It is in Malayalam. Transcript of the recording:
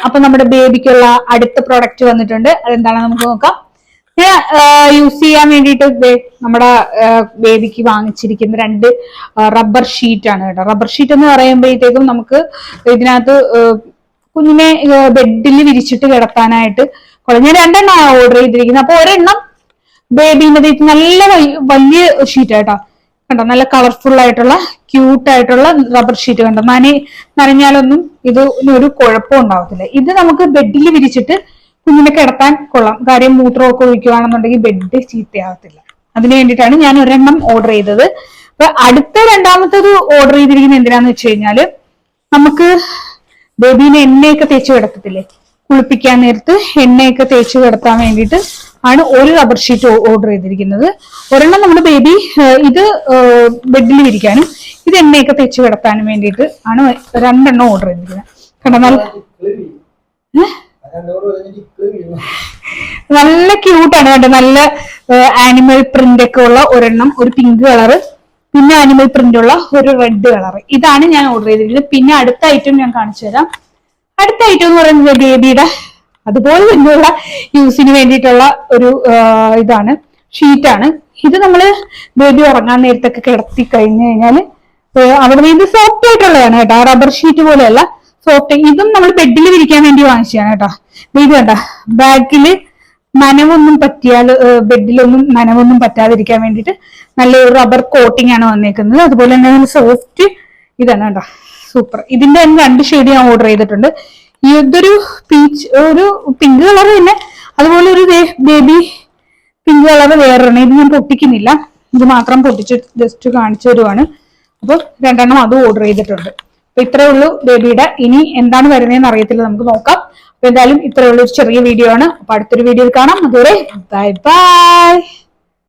അപ്പൊ നമ്മുടെ ബേബിക്കുള്ള അടുത്ത പ്രോഡക്റ്റ് വന്നിട്ടുണ്ട്. അതെന്താണെന്ന് നമുക്ക് നോക്കാം. യൂസ് ചെയ്യാൻ വേണ്ടിയിട്ട് നമ്മുടെ ബേബിക്ക് വാങ്ങിച്ചിരിക്കുന്ന 2 റബ്ബർ ഷീറ്റ് ആണ് കേട്ടോ. റബ്ബർ ഷീറ്റ് എന്ന് പറയുമ്പോഴത്തേക്കും നമുക്ക് ഇതിനകത്ത് കുഞ്ഞിനെ ബെഡിൽ വിരിച്ചിട്ട് കിടത്താനായിട്ട് ഞാൻ 2 എണ്ണം ഓർഡർ ചെയ്തിരിക്കുന്നത്. അപ്പൊ ഒരെണ്ണം ബേബിന്റെ നല്ല വലിയ ഷീറ്റ് കേട്ടോ. കണ്ടോ, നല്ല കളർഫുൾ ആയിട്ടുള്ള ക്യൂട്ട് ആയിട്ടുള്ള റബ്ബർ ഷീറ്റ് കണ്ടോ. നനഞ്ഞാലൊന്നും ഒരു കുഴപ്പം ഉണ്ടാവത്തില്ല. ഇത് നമുക്ക് ബെഡിൽ വിരിച്ചിട്ട് കുഞ്ഞിനെ കിടത്താൻ കൊള്ളാം. കാര്യം മൂത്രമൊക്കെ ഒഴിക്കുകയാണെന്നുണ്ടെങ്കിൽ ബെഡ് ചീത്തയാകത്തില്ല. അതിന് വേണ്ടിയിട്ടാണ് ഞാൻ ഒരെണ്ണം ഓർഡർ ചെയ്തത്. അപ്പൊ അടുത്ത രണ്ടാമത്തത് ഓർഡർ ചെയ്തിരിക്കുന്നത് എന്തിനാന്ന് വെച്ച് കഴിഞ്ഞാല് നമുക്ക് ബേബീനെ എണ്ണയൊക്കെ തേച്ച് കിടത്തത്തില്ലേ, കുളിപ്പിക്കാൻ നേരത്ത് എണ്ണയൊക്കെ തേച്ച് കിടത്താൻ വേണ്ടിയിട്ട് ആണ് ഒരു റബ്ബർ ഷീറ്റ് ഓർഡർ ചെയ്തിരിക്കുന്നത്. ഒരെണ്ണം നമ്മുടെ ബേബി ഇത് ബെഡിൽ വിരിക്കാനും ഇത് എണ്ണയൊക്കെ തേച്ച് കിടത്താനും വേണ്ടിയിട്ട് ആണ് 2 എണ്ണം ഓർഡർ ചെയ്തിരിക്കുന്നത്. കണ്ടോ, നല്ല ക്യൂട്ടാണ് കണ്ടോ. നല്ല ആനിമൽ പ്രിന്റ് ഒക്കെ ഉള്ള ഒരെണ്ണം, ഒരു പിങ്ക് കളറ്, പിന്നെ ആനിമൽ പ്രിന്റ് ഉള്ള ഒരു റെഡ് കളറ്. ഇതാണ് ഞാൻ ഓർഡർ ചെയ്തിരിക്കുന്നത്. പിന്നെ അടുത്ത ഐറ്റം ഞാൻ കാണിച്ചു തരാം. അടുത്ത ഐറ്റം എന്ന് പറയുന്നത് ബേബിയുടെ അതുപോലെ തന്നെയുള്ള യൂസിന് വേണ്ടിയിട്ടുള്ള ഒരു ഇതാണ്, ഷീറ്റാണ്. ഇത് നമ്മള് ബേബി ഉറങ്ങാൻ നേരത്തൊക്കെ കിടത്തി കഴിഞ്ഞു കഴിഞ്ഞാല് അവിടെ ഇത് സോഫ്റ്റ് ആയിട്ടുള്ളതാണ് കേട്ടോ. റബ്ബർ ഷീറ്റ് പോലെയല്ല, സോഫ്റ്റ്. ഇതും നമ്മൾ ബെഡിൽ വിരിക്കാൻ വേണ്ടി വാങ്ങിച്ചതാണ് കേട്ടോ. ബേബി കണ്ട ബാക്കില് നനവൊന്നും ബെഡിലൊന്നും നനവൊന്നും പറ്റാതിരിക്കാൻ വേണ്ടിയിട്ട് നല്ലൊരു റബ്ബർ കോട്ടിംഗ് ആണ് വന്നേക്കുന്നത്. അതുപോലെ തന്നെ നല്ല സോഫ്റ്റ് ഇതാണ് കേട്ടോ, സൂപ്പർ. ഇതിന്റെ തന്നെ 2 ഷെയ്ഡ് ഞാൻ ഓർഡർ ചെയ്തിട്ടുണ്ട്. ഇതൊരു പീച്ച്, ഒരു പിങ്ക് കളർ തന്നെ, അതുപോലെ ഒരു ബേബി പിങ്ക് കളർ വേറൊരെണ്ണം. ഇത് ഞാൻ പൊട്ടിക്കുന്നില്ല, ഇത് മാത്രം പൊട്ടിച്ച് ജസ്റ്റ് കാണിച്ചു തരുവാണ്. അപ്പൊ 2 എണ്ണം അതും ഓർഡർ ചെയ്തിട്ടുണ്ട്. അപ്പൊ ഇത്രയേ ഉള്ളൂ ബേബിയുടെ. ഇനി എന്താണ് വരുന്നതെന്ന് അറിയത്തില്ല, നമുക്ക് നോക്കാം. അപ്പൊ എന്തായാലും ഇത്രയേ ഉള്ളൂ, ഒരു ചെറിയ വീഡിയോ ആണ്. അപ്പൊ അടുത്തൊരു വീഡിയോയിൽ കാണാം. അതുവരെ ബൈ ബൈ.